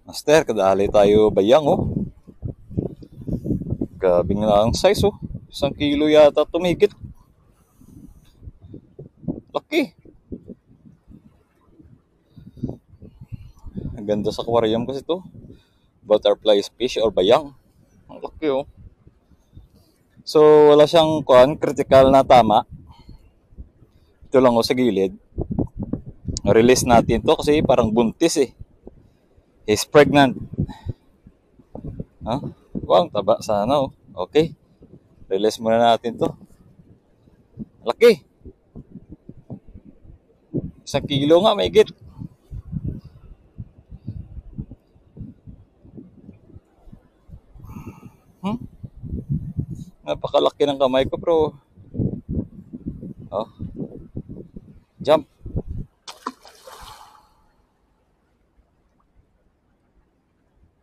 Master, kadali tayo bayang oh. Gabing na ang size oh. 1 kilo yata tumigit. Laki. Ang ganda sa aquarium kasi to. Butterfly fish or bayang. Ang laki oh. So wala siyang critical na tama. Ito lang oh sa gilid. Release natin to kasi parang buntis eh. He's pregnant. Huh? Wow, taba sana oh. Okay. Release muna natin to. Laki. 1 kilo nga may git. Napakalaki ng kamay ko bro. Oh. Jump.